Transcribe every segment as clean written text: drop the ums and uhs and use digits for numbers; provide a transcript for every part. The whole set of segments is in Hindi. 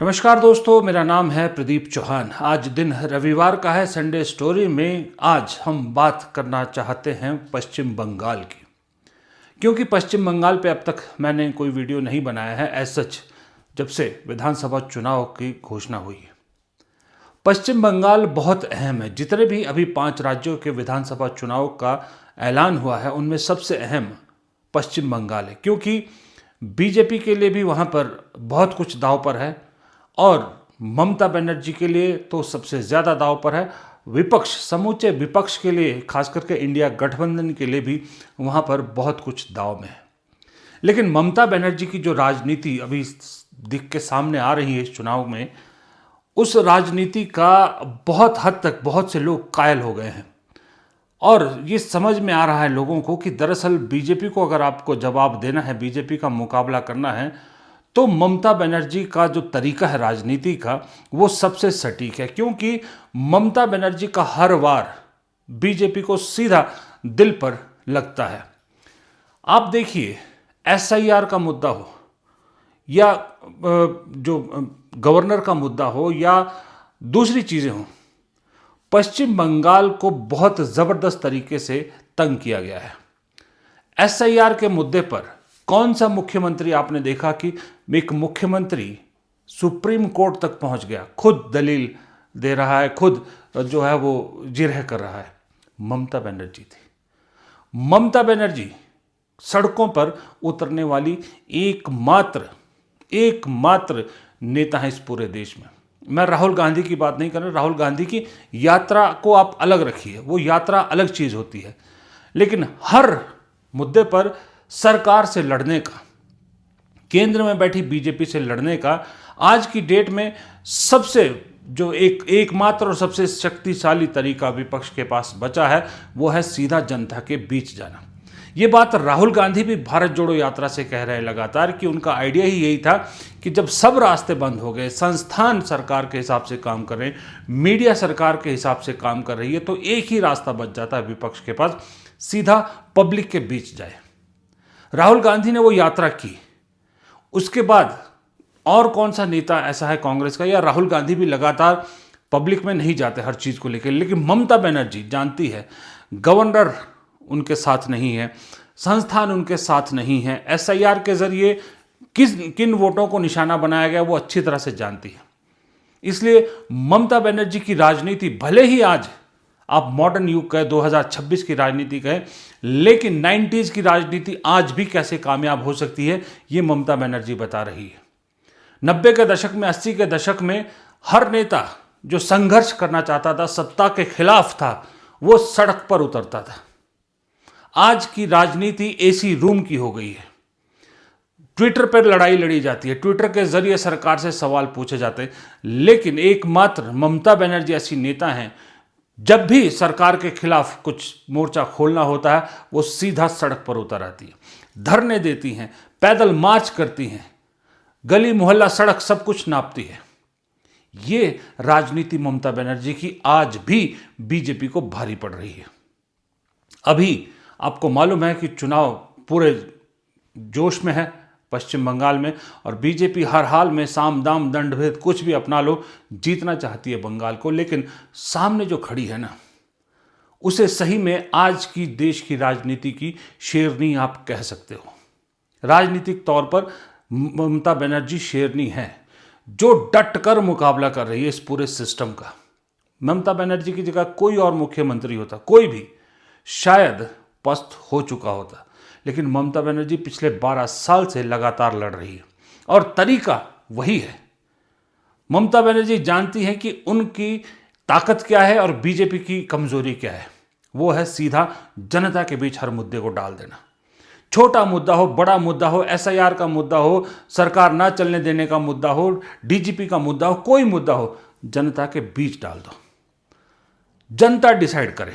नमस्कार दोस्तों, मेरा नाम है प्रदीप चौहान। आज दिन रविवार का है। संडे स्टोरी में आज हम बात करना चाहते हैं पश्चिम बंगाल की, क्योंकि पश्चिम बंगाल पे अब तक मैंने कोई वीडियो नहीं बनाया है एज सच, जब से विधानसभा चुनाव की घोषणा हुई है। पश्चिम बंगाल बहुत अहम है। जितने भी अभी 5 राज्यों के विधानसभा चुनाव का ऐलान हुआ है उनमें सबसे अहम पश्चिम बंगाल है, क्योंकि बीजेपी के लिए भी वहाँ पर बहुत कुछ दांव पर है और ममता बनर्जी के लिए तो सबसे ज़्यादा दांव पर है। विपक्ष, समूचे विपक्ष के लिए, खास करके इंडिया गठबंधन के लिए भी वहाँ पर बहुत कुछ दांव में है। लेकिन ममता बनर्जी की जो राजनीति अभी दिख के सामने आ रही है इस चुनाव में, उस राजनीति का बहुत हद तक बहुत से लोग कायल हो गए हैं और ये समझ में आ रहा है लोगों को कि दरअसल बीजेपी को अगर आपको जवाब देना है, बीजेपी का मुकाबला करना है, तो ममता बनर्जी का जो तरीका है राजनीति का वो सबसे सटीक है। क्योंकि ममता बनर्जी का हर वार बीजेपी को सीधा दिल पर लगता है। आप देखिए, एसआईआर का मुद्दा हो या जो गवर्नर का मुद्दा हो या दूसरी चीज़ें हों, पश्चिम बंगाल को बहुत ज़बरदस्त तरीके से तंग किया गया है। एसआईआर के मुद्दे पर कौन सा मुख्यमंत्री आपने देखा कि एक मुख्यमंत्री सुप्रीम कोर्ट तक पहुंच गया, खुद दलील दे रहा है, खुद जो है वो जिरह कर रहा है? ममता बनर्जी थी। ममता बनर्जी सड़कों पर उतरने वाली एकमात्र नेता है इस पूरे देश में। मैं राहुल गांधी की बात नहीं कर रहा। राहुल गांधी की यात्रा को आप अलग रखिए, वो यात्रा अलग चीज़ होती है, लेकिन हर मुद्दे पर सरकार से लड़ने का, केंद्र में बैठी बीजेपी से लड़ने का आज की डेट में सबसे जो एकमात्र और सबसे शक्तिशाली तरीका विपक्ष के पास बचा है वो है सीधा जनता के बीच जाना। ये बात राहुल गांधी भी भारत जोड़ो यात्रा से कह रहे हैं लगातार कि उनका आइडिया ही यही था कि जब सब रास्ते बंद हो गए, संस्थान सरकार के हिसाब से काम कर रहे हैं, मीडिया सरकार के हिसाब से काम कर रही है, तो एक ही रास्ता बच जाता है विपक्ष के पास, सीधा पब्लिक के बीच जाए। राहुल गांधी ने वो यात्रा की। उसके बाद और कौन सा नेता ऐसा है कांग्रेस का, या राहुल गांधी भी लगातार पब्लिक में नहीं जाते हर चीज़ को लेकर, लेकिन ममता बनर्जी जानती है गवर्नर उनके साथ नहीं है, संस्थान उनके साथ नहीं है, एसआईआर के जरिए किन वोटों को निशाना बनाया गया वो अच्छी तरह से जानती है। इसलिए ममता बनर्जी की राजनीति, भले ही आज आप मॉडर्न युग कहें, 2026 की राजनीति कहें, लेकिन 90s की राजनीति आज भी कैसे कामयाब हो सकती है ये ममता बनर्जी बता रही है। 90 के दशक में, 80 के दशक में हर नेता जो संघर्ष करना चाहता था, सत्ता के खिलाफ था, वो सड़क पर उतरता था। आज की राजनीति एसी रूम की हो गई है। ट्विटर पर लड़ाई लड़ी जाती है, ट्विटर के जरिए सरकार से सवाल पूछे जाते हैं, लेकिन एकमात्र ममता बनर्जी ऐसी नेता हैं, जब भी सरकार के खिलाफ कुछ मोर्चा खोलना होता है वो सीधा सड़क पर उतर आती है, धरने देती हैं, पैदल मार्च करती हैं, गली मोहल्ला सड़क सब कुछ नापती है। ये राजनीति ममता बनर्जी की आज भी बीजेपी को भारी पड़ रही है। अभी आपको मालूम है कि चुनाव पूरे जोश में है पश्चिम बंगाल में, और बीजेपी हर हाल में साम दाम दंड भेद कुछ भी अपना लो, जीतना चाहती है बंगाल को। लेकिन सामने जो खड़ी है ना, उसे सही में आज की देश की राजनीति की शेरनी आप कह सकते हो। राजनीतिक तौर पर ममता बनर्जी शेरनी है जो डट कर मुकाबला कर रही है इस पूरे सिस्टम का। ममता बनर्जी की जगह कोई और मुख्यमंत्री होता, कोई भी, शायद पस्त हो चुका होता, लेकिन ममता बनर्जी पिछले 12 साल से लगातार लड़ रही है और तरीका वही है। ममता बनर्जी जानती है कि उनकी ताकत क्या है और बीजेपी की कमजोरी क्या है। वो है सीधा जनता के बीच हर मुद्दे को डाल देना। छोटा मुद्दा हो, बड़ा मुद्दा हो, एसआईआर का मुद्दा हो, सरकार ना चलने देने का मुद्दा हो, डीजीपी का मुद्दा हो, कोई मुद्दा हो, जनता के बीच डाल दो, जनता डिसाइड करे।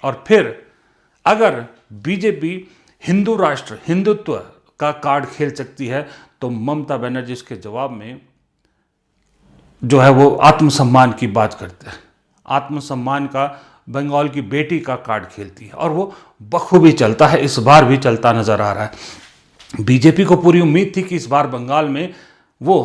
और फिर अगर बीजेपी हिंदू राष्ट्र, हिंदुत्व का कार्ड खेल सकती है, तो ममता बनर्जी इसके जवाब में जो है वो आत्मसम्मान की बात करते हैं। आत्मसम्मान का बंगाल की बेटी का कार्ड खेलती है और वो बखूबी चलता है, इस बार भी चलता नजर आ रहा है। बीजेपी को पूरी उम्मीद थी कि इस बार बंगाल में वो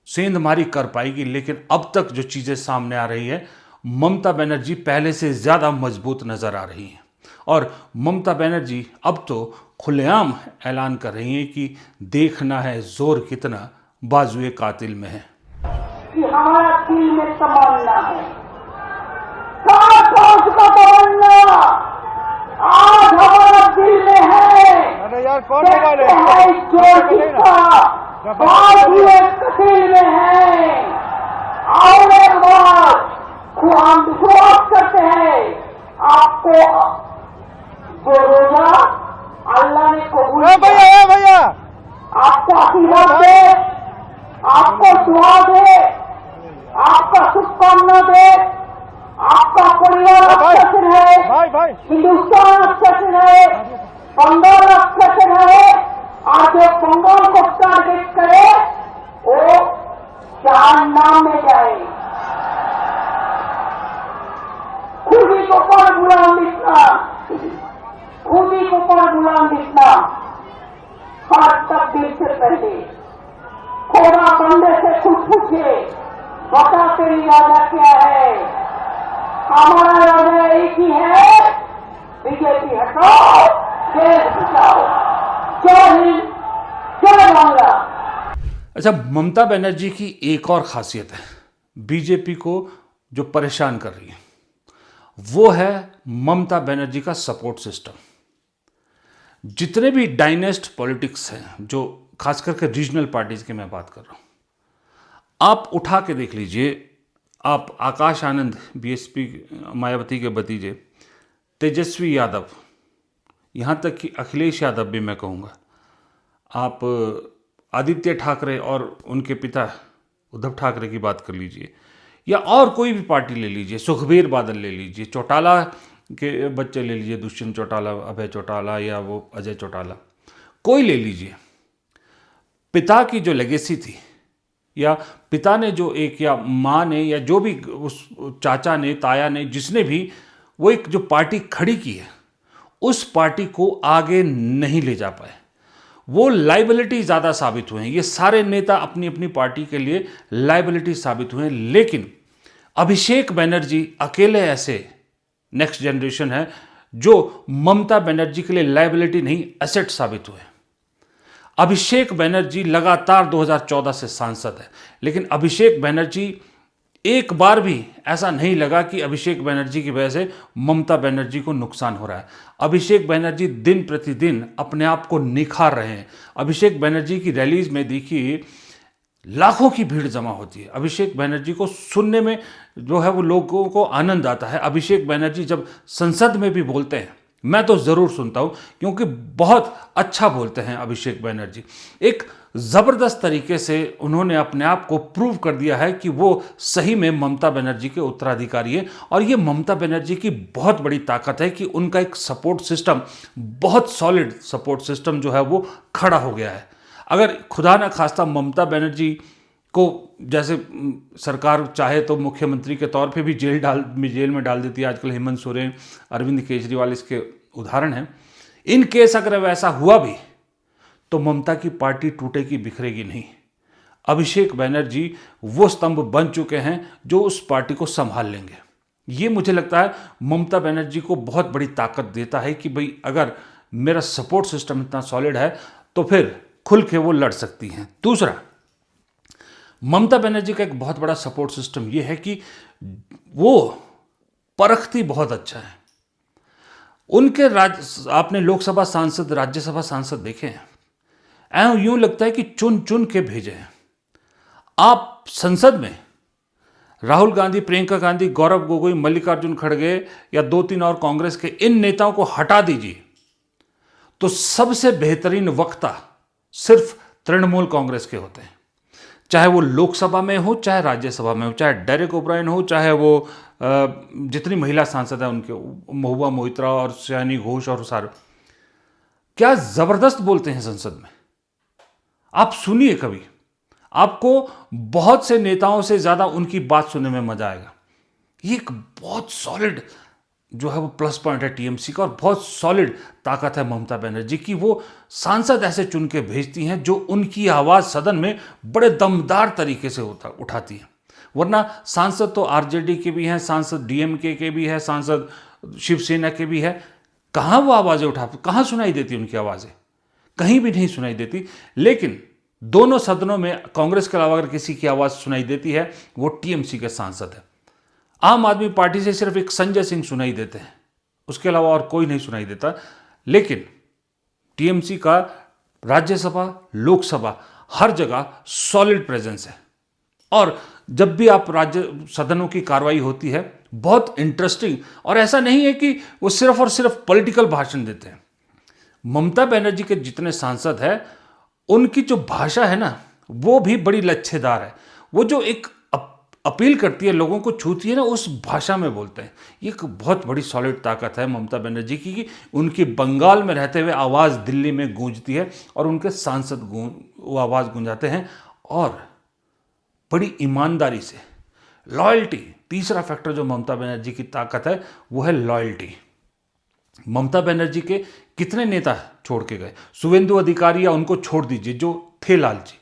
सेंधमारी कर पाएगी, लेकिन अब तक जो चीज़ें सामने आ रही है, ममता बनर्जी पहले से ज़्यादा मजबूत नज़र आ रही हैं। और ममता बनर्जी अब तो खुलेआम ऐलान कर रही हैं कि देखना है जोर कितना बाजुए कातिल में है। कि हमारा दिल में तमन्ना है, का तमन्ना आज हमारा दिल में है। अरे यार कौन मोबाइल है जो किसका बाजुए कातिल में है। और एक बार हम विश्वास करते हैं, आपको जो रोजा अल्लाह ने कबूल किया, भैया आपको आशीर्वाद दे, आपको दुआ दे, आपका शुभकामना दे, आपका परिवार अच्छा से रहे, भाई हिंदुस्तान अच्छा से रहे, बंगाल अच्छा से रहे। और जो बंगाल को टारगेट करे वो जहन्नम में जाए। खुदी को पर गुलाम दिखना, खुदी को पर गुलाम दिखना हर तकदीर से पहले खोदा बंदे से खुद पूछे, बता तेरी राजा क्या है। हमारा राजा एक ही है, बीजेपी हटाओ, देश बचाओ। जय हिंद, जय बांग्ला। अच्छा, ममता बनर्जी की एक और खासियत है बीजेपी को जो परेशान कर रही है, वो है ममता बनर्जी का सपोर्ट सिस्टम। जितने भी डायनेस्ट पॉलिटिक्स हैं, जो खास करके रीजनल पार्टीज की मैं बात कर रहा हूँ, आप उठा के देख लीजिए। आप आकाश आनंद, बीएसपी मायावती के भतीजे, तेजस्वी यादव, यहाँ तक कि अखिलेश यादव भी मैं कहूँगा, आप आदित्य ठाकरे और उनके पिता उद्धव ठाकरे की बात कर लीजिए, या और कोई भी पार्टी ले लीजिए, सुखबीर बादल ले लीजिए, चौटाला के बच्चे ले लीजिए, दुष्यंत चौटाला, अभय चौटाला, या वो अजय चौटाला, कोई ले लीजिए। पिता की जो लेगेसी थी, या पिता ने जो एक, या माँ ने, या जो भी उस चाचा ने, ताया ने, जिसने भी वो एक जो पार्टी खड़ी की है, उस पार्टी को आगे नहीं ले जा पाए। वो लाइबिलिटी ज़्यादा साबित हुए हैं। ये सारे नेता अपनी अपनी पार्टी के लिए लाइबिलिटी साबित हुए हैं, लेकिन अभिषेक बनर्जी अकेले ऐसे नेक्स्ट जनरेशन है जो ममता बनर्जी के लिए लाइबिलिटी नहीं, एसेट साबित हुए। अभिषेक बनर्जी लगातार 2014 से सांसद है, लेकिन अभिषेक बनर्जी एक बार भी ऐसा नहीं लगा कि अभिषेक बनर्जी की वजह से ममता बनर्जी को नुकसान हो रहा है। अभिषेक बनर्जी दिन प्रतिदिन अपने आप को निखार रहे हैं। अभिषेक बनर्जी की रैलीज में देखिए लाखों की भीड़ जमा होती है। अभिषेक बनर्जी को सुनने में जो है वो लोगों को आनंद आता है। अभिषेक बनर्जी जब संसद में भी बोलते हैं, मैं तो ज़रूर सुनता हूँ, क्योंकि बहुत अच्छा बोलते हैं अभिषेक बनर्जी। एक ज़बरदस्त तरीके से उन्होंने अपने आप को प्रूव कर दिया है कि वो सही में ममता बनर्जी के उत्तराधिकारी है। और ये ममता बनर्जी की बहुत बड़ी ताकत है कि उनका एक सपोर्ट सिस्टम, बहुत सॉलिड सपोर्ट सिस्टम जो है वो खड़ा हो गया है। अगर खुदा न खास्ता ममता बनर्जी को जैसे सरकार चाहे तो मुख्यमंत्री के तौर पे भी जेल में डाल देती है। आजकल हेमंत सोरेन, अरविंद केजरीवाल इसके उदाहरण हैं। इन केस अगर वैसा हुआ भी तो ममता की पार्टी टूटेगी, बिखरेगी नहीं। अभिषेक बनर्जी वो स्तंभ बन चुके हैं जो उस पार्टी को संभाल लेंगे। ये मुझे लगता है ममता बनर्जी को बहुत बड़ी ताकत देता है कि भाई अगर मेरा सपोर्ट सिस्टम इतना सॉलिड है तो फिर खुल के वो लड़ सकती हैं। दूसरा, ममता बनर्जी का एक बहुत बड़ा सपोर्ट सिस्टम ये है कि वो परखती बहुत अच्छा है। उनके आपने लोकसभा सांसद, राज्यसभा सांसद देखे हैं, यूं लगता है कि चुन चुन के भेजे हैं। आप संसद में राहुल गांधी, प्रियंका गांधी, गौरव गोगोई, मल्लिकार्जुन खड़गे या 2-3 और कांग्रेस के इन नेताओं को हटा दीजिए तो सबसे बेहतरीन वक्ता सिर्फ तृणमूल कांग्रेस के होते हैं। चाहे वो लोकसभा में हो, चाहे राज्यसभा में हो, चाहे डेरेक ओब्रायन हो, चाहे वो जितनी महिला सांसद है उनके, महुआ मोइत्रा और सयानी घोष और सारे, क्या जबरदस्त बोलते हैं संसद में। आप सुनिए कभी, आपको बहुत से नेताओं से ज्यादा उनकी बात सुनने में मजा आएगा। ये एक बहुत सॉलिड जो है वो प्लस पॉइंट है टीएमसी का, और बहुत सॉलिड ताकत है ममता बनर्जी की। वो सांसद ऐसे चुन के भेजती हैं जो उनकी आवाज़ सदन में बड़े दमदार तरीके से उठाती हैं। वरना सांसद तो आरजेडी के भी हैं, सांसद डीएमके के भी है, सांसद शिवसेना के भी है। कहाँ वो आवाज़ें उठाते, कहाँ सुनाई देती उनकी आवाज़ें? कहीं भी नहीं सुनाई देती। लेकिन दोनों सदनों में कांग्रेस के अलावा अगर किसी की आवाज़ सुनाई देती है वो टीएमसी के सांसद है। आम आदमी पार्टी से सिर्फ एक संजय सिंह सुनाई देते हैं, उसके अलावा और कोई नहीं सुनाई देता। लेकिन टीएमसी का राज्यसभा, लोकसभा, हर जगह सॉलिड प्रेजेंस है। और जब भी आप राज्य सदनों की कार्रवाई होती है बहुत इंटरेस्टिंग, और ऐसा नहीं है कि वो सिर्फ और सिर्फ पॉलिटिकल भाषण देते हैं। ममता बनर्जी के जितने सांसद हैं उनकी जो भाषा है ना वो भी बड़ी लच्छेदार है। वो जो एक अपील करती है, लोगों को छूती है ना, उस भाषा में बोलते हैं। ये एक बहुत बड़ी सॉलिड ताकत है ममता बनर्जी की कि उनकी बंगाल में रहते हुए आवाज़ दिल्ली में गूंजती है और उनके सांसद वो आवाज़ गूंजाते हैं। और बड़ी ईमानदारी से, लॉयल्टी, तीसरा फैक्टर जो ममता बनर्जी की ताकत है वो है लॉयल्टी। ममता बनर्जी के कितने नेता छोड़ के गए? शुवेंदु अधिकारी या उनको छोड़ दीजिए जो थे लालची।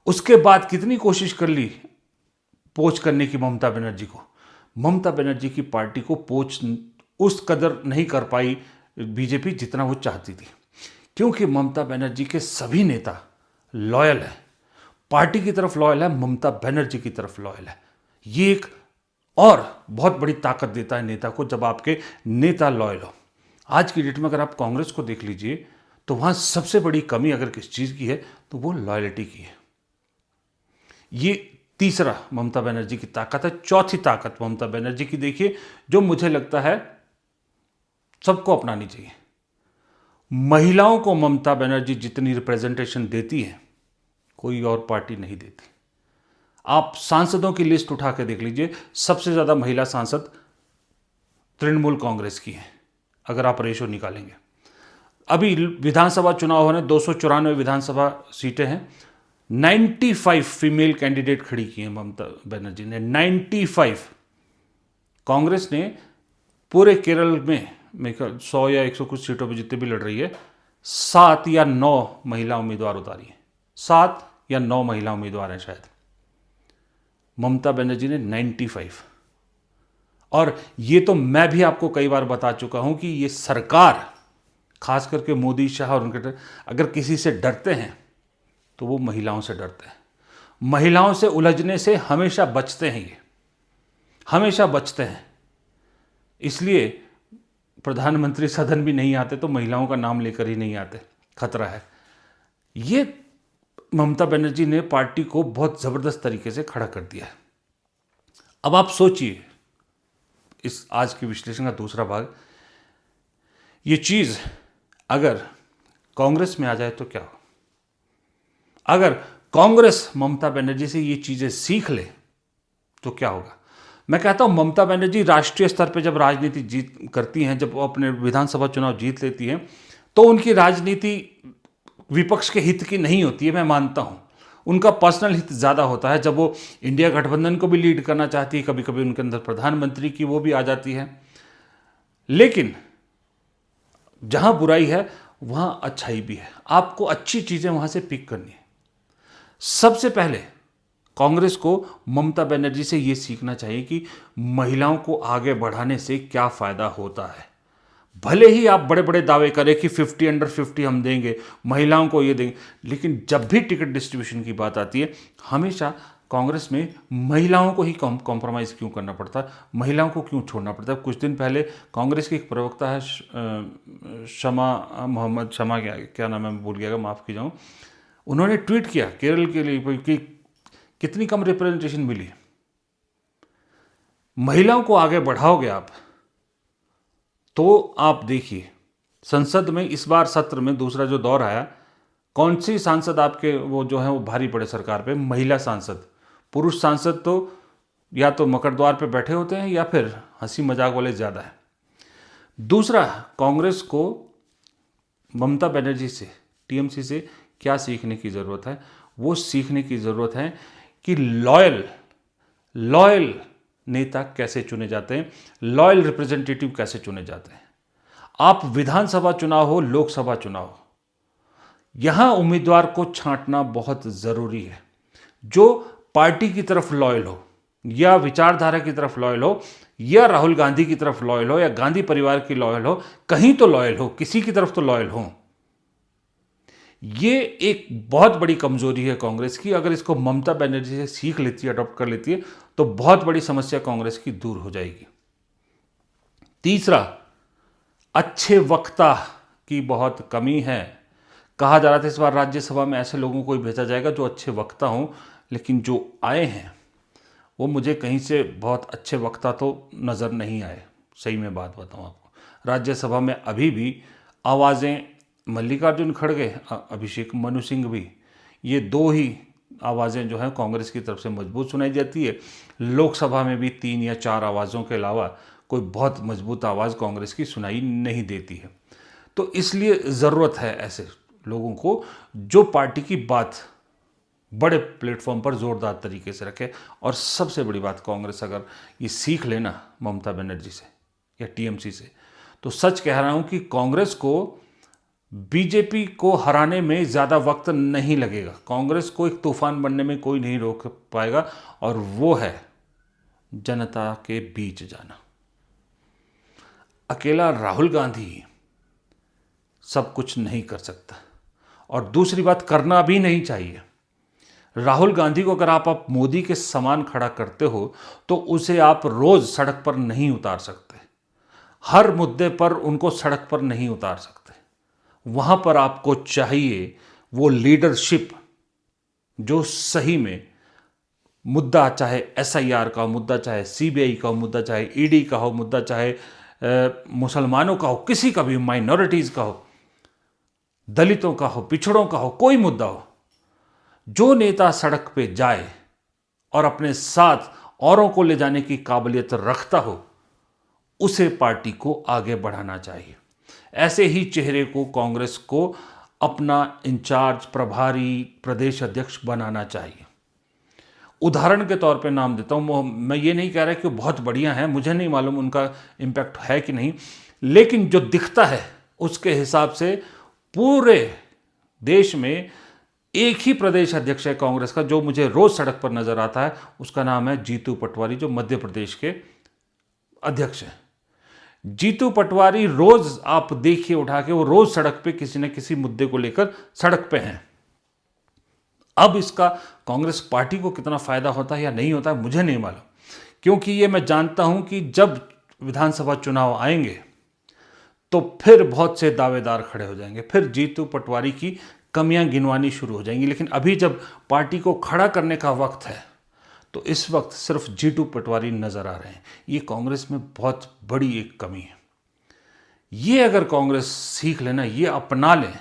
उसके बाद कितनी कोशिश कर ली पोच करने की ममता बनर्जी को। ममता बनर्जी की पार्टी को पोच उस कदर नहीं कर पाई बीजेपी जितना वो चाहती थी, क्योंकि ममता बनर्जी के सभी नेता लॉयल है, पार्टी की तरफ लॉयल है, ममता बनर्जी की तरफ लॉयल है। ये एक और बहुत बड़ी ताकत देता है नेता को जब आपके नेता लॉयल हो। आज की डेट में अगर आप कांग्रेस को देख लीजिए तो वहां सबसे बड़ी कमी अगर किस चीज की है तो वो लॉयल्टी की है। ये तीसरा ममता बनर्जी की ताकत है। चौथी ताकत ममता बनर्जी की देखिए, जो मुझे लगता है सबको अपनानी चाहिए। महिलाओं को ममता बनर्जी जितनी रिप्रेजेंटेशन देती है कोई और पार्टी नहीं देती। आप सांसदों की लिस्ट उठा के देख लीजिए, सबसे ज्यादा महिला सांसद तृणमूल कांग्रेस की है अगर आप रेशो निकालेंगे। अभी विधानसभा चुनाव होने 294 विधानसभा सीटें हैं, 95 फीमेल कैंडिडेट खड़ी की हैं ममता बनर्जी ने। 95। कांग्रेस ने पूरे केरल में 100 या 100 कुछ सीटों पर जितने भी लड़ रही है 7 या 9 महिला उम्मीदवार उतारी है। 7 या 9 महिला उम्मीदवार हैं शायद। ममता बनर्जी ने 95। और ये तो मैं भी आपको कई बार बता चुका हूं कि ये सरकार, खास करके मोदी शाह और उनके, अगर किसी से डरते हैं तो वो महिलाओं से डरते हैं। महिलाओं से उलझने से हमेशा बचते हैं, ये हमेशा बचते हैं। इसलिए प्रधानमंत्री सदन भी नहीं आते तो महिलाओं का नाम लेकर ही नहीं आते, खतरा है। ये ममता बनर्जी ने पार्टी को बहुत जबरदस्त तरीके से खड़ा कर दिया है। अब आप सोचिए, इस आज के विश्लेषण का दूसरा भाग, ये चीज अगर कांग्रेस में आ जाए तो क्या हो? अगर कांग्रेस ममता बनर्जी से ये चीजें सीख ले तो क्या होगा? मैं कहता हूं ममता बनर्जी राष्ट्रीय स्तर पे जब राजनीति जीत करती हैं, जब वो अपने विधानसभा चुनाव जीत लेती हैं, तो उनकी राजनीति विपक्ष के हित की नहीं होती है, मैं मानता हूं। उनका पर्सनल हित ज़्यादा होता है। जब वो इंडिया गठबंधन को भी लीड करना चाहती है, कभी कभी उनके अंदर प्रधानमंत्री की वो भी आ जाती है। लेकिन जहां बुराई है वहां अच्छाई भी है। आपको अच्छी चीज़ें वहां से पिक करनी है। सबसे पहले कांग्रेस को ममता बनर्जी से ये सीखना चाहिए कि महिलाओं को आगे बढ़ाने से क्या फ़ायदा होता है। भले ही आप बड़े बड़े दावे करें कि 50 अंडर 50 हम देंगे, महिलाओं को ये देंगे, लेकिन जब भी टिकट डिस्ट्रीब्यूशन की बात आती है हमेशा कांग्रेस में महिलाओं को ही कॉम्प्रोमाइज़ क्यों करना पड़ता है, महिलाओं को क्यों छोड़ना पड़ता है। कुछ दिन पहले कांग्रेस की एक प्रवक्ता है शमा मोहम्मद, शमा क्या नाम है, मैं भूल गया, माफ़ कीजिए, उन्होंने ट्वीट किया केरल के लिए कि कितनी कम रिप्रेजेंटेशन मिली। महिलाओं को आगे बढ़ाओगे आप तो आप देखिए संसद में इस बार सत्र में दूसरा जो दौर आया, कौन सी सांसद आपके वो जो है वो भारी पड़े सरकार पे? महिला सांसद। पुरुष सांसद तो या तो मकर द्वार पे बैठे होते हैं या फिर हंसी मजाक वाले ज़्यादा है। दूसरा, कांग्रेस को ममता बनर्जी से, टीएमसी से क्या सीखने की ज़रूरत है? वो सीखने की ज़रूरत है कि लॉयल नेता कैसे चुने जाते हैं, लॉयल रिप्रेजेंटेटिव कैसे चुने जाते हैं। आप विधानसभा चुनाव हो, लोकसभा चुनाव हो, यहां उम्मीदवार को छांटना बहुत ज़रूरी है। जो पार्टी की तरफ लॉयल हो, या विचारधारा की तरफ लॉयल हो, या राहुल गांधी की तरफ लॉयल हो, या गांधी परिवार की लॉयल हो, कहीं तो लॉयल हो, किसी की तरफ तो लॉयल हो। ये एक बहुत बड़ी कमजोरी है कांग्रेस की। अगर इसको ममता बनर्जी से सीख लेती है, अडॉप्ट कर लेती है, तो बहुत बड़ी समस्या कांग्रेस की दूर हो जाएगी। तीसरा, अच्छे वक्ता की बहुत कमी है। कहा जा रहा था इस बार राज्यसभा में ऐसे लोगों को ही भेजा जाएगा जो अच्छे वक्ता हों, लेकिन जो आए हैं वो मुझे कहीं से बहुत अच्छे वक्ता तो नज़र नहीं आए। सही में बात बताऊं आपको, राज्यसभा में अभी भी आवाज़ें मल्लिकार्जुन खड़गे, अभिषेक मनु सिंह भी, ये दो ही आवाज़ें जो हैं कांग्रेस की तरफ से मजबूत सुनाई जाती है। लोकसभा में भी 3 या 4 आवाज़ों के अलावा कोई बहुत मजबूत आवाज़ कांग्रेस की सुनाई नहीं देती है। तो इसलिए ज़रूरत है ऐसे लोगों को जो पार्टी की बात बड़े प्लेटफॉर्म पर ज़ोरदार तरीके से रखे। और सबसे बड़ी बात, कांग्रेस अगर ये सीख लेना ममता बनर्जी से या टीएमसी से, तो सच कह रहा हूँ कि कांग्रेस को बीजेपी को हराने में ज़्यादा वक्त नहीं लगेगा। कांग्रेस को एक तूफान बनने में कोई नहीं रोक पाएगा, और वो है जनता के बीच जाना। अकेला राहुल गांधी सब कुछ नहीं कर सकता, और दूसरी बात, करना भी नहीं चाहिए। राहुल गांधी को अगर आप मोदी के समान खड़ा करते हो तो उसे आप रोज सड़क पर नहीं उतार सकते, हर मुद्दे पर उनको सड़क पर नहीं उतार सकते। वहां पर आपको चाहिए वो लीडरशिप जो सही में मुद्दा, चाहे एसआईआर का मुद्दा, चाहे सीबीआई का मुद्दा, चाहे ईडी का हो मुद्दा, चाहे मुसलमानों का हो, किसी का भी, माइनॉरिटीज का हो, दलितों का हो, पिछड़ों का हो, कोई मुद्दा हो, जो नेता सड़क पे जाए और अपने साथ औरों को ले जाने की काबिलियत रखता हो, उसे पार्टी को आगे बढ़ाना चाहिए। ऐसे ही चेहरे को कांग्रेस को अपना इंचार्ज, प्रभारी, प्रदेश अध्यक्ष बनाना चाहिए। उदाहरण के तौर पे नाम देता हूँ, मैं ये नहीं कह रहा कि बहुत बढ़िया है, मुझे नहीं मालूम उनका इम्पैक्ट है कि नहीं, लेकिन जो दिखता है उसके हिसाब से पूरे देश में एक ही प्रदेश अध्यक्ष है कांग्रेस का जो मुझे रोज सड़क पर नजर आता है। उसका नाम है जीतू पटवारी, जो मध्य प्रदेश के अध्यक्ष हैं। जीतू पटवारी रोज आप देखिए उठा के, वो रोज सड़क पे किसी न किसी मुद्दे को लेकर सड़क पे हैं। अब इसका कांग्रेस पार्टी को कितना फायदा होता है या नहीं होता है मुझे नहीं मालूम, क्योंकि ये मैं जानता हूं कि जब विधानसभा चुनाव आएंगे तो फिर बहुत से दावेदार खड़े हो जाएंगे, फिर जीतू पटवारी की कमियां गिनवानी शुरू हो जाएंगी। लेकिन अभी जब पार्टी को खड़ा करने का वक्त है तो इस वक्त सिर्फ जीतू पटवारी नजर आ रहे हैं। ये कांग्रेस में बहुत बड़ी एक कमी है। ये अगर कांग्रेस सीख लेना, ये अपना लें,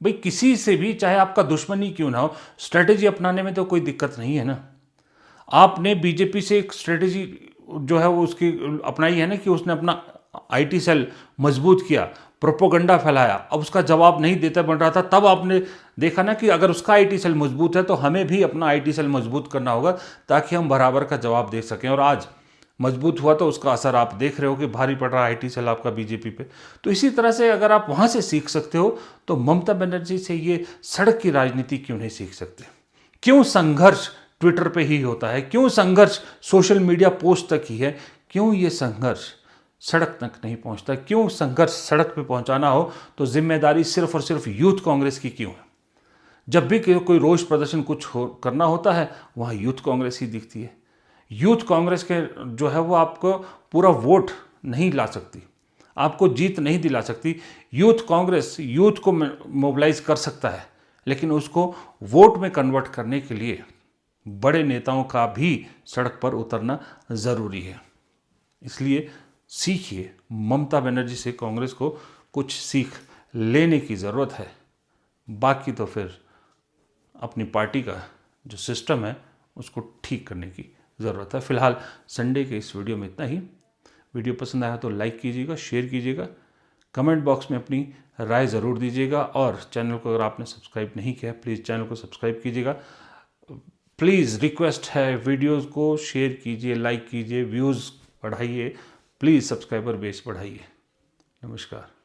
भाई किसी से भी चाहे आपका दुश्मनी क्यों ना हो, स्ट्रेटेजी अपनाने में तो कोई दिक्कत नहीं है ना। आपने बीजेपी से एक स्ट्रेटेजी जो है वो उसकी अपनाई है ना कि उसने अपना आईटी सेल मजबूत किया, प्रोपोगंडा फैलाया, अब उसका जवाब नहीं देता बन रहा था, तब आपने देखा ना कि अगर उसका आईटी सेल मजबूत है तो हमें भी अपना आईटी सेल मजबूत करना होगा ताकि हम बराबर का जवाब दे सकें। और आज मजबूत हुआ तो उसका असर आप देख रहे हो कि भारी पड़ रहा है आईटी सेल आपका बीजेपी पे। तो इसी तरह से अगर आप वहाँ से सीख सकते हो तो ममता बनर्जी से ये सड़क की राजनीति क्यों नहीं सीख सकते? क्यों संघर्ष ट्विटर पे ही होता है? क्यों संघर्ष सोशल मीडिया पोस्ट तक ही है? क्यों ये संघर्ष सड़क तक नहीं पहुंचता? क्यों संघर्ष सड़क पे पहुंचाना हो तो जिम्मेदारी सिर्फ और सिर्फ यूथ कांग्रेस की क्यों है? जब भी कोई रोष प्रदर्शन कुछ करना होता है वहाँ यूथ कांग्रेस ही दिखती है। यूथ कांग्रेस के जो है वो आपको पूरा वोट नहीं ला सकती, आपको जीत नहीं दिला सकती। यूथ कांग्रेस यूथ को मोबिलाइज कर सकता है, लेकिन उसको वोट में कन्वर्ट करने के लिए बड़े नेताओं का भी सड़क पर उतरना ज़रूरी है। इसलिए सीखिए, ममता बनर्जी से कांग्रेस को कुछ सीख लेने की ज़रूरत है। बाकी तो फिर अपनी पार्टी का जो सिस्टम है उसको ठीक करने की ज़रूरत है। फिलहाल संडे के इस वीडियो में इतना ही। वीडियो पसंद आया तो लाइक कीजिएगा, शेयर कीजिएगा, कमेंट बॉक्स में अपनी राय ज़रूर दीजिएगा, और चैनल को अगर आपने सब्सक्राइब नहीं किया प्लीज़ चैनल को सब्सक्राइब कीजिएगा। प्लीज़ रिक्वेस्ट है, वीडियोस को शेयर कीजिए, लाइक कीजिए, व्यूज़ बढ़ाइए, प्लीज़ सब्सक्राइबर बेस बढ़ाइए। नमस्कार।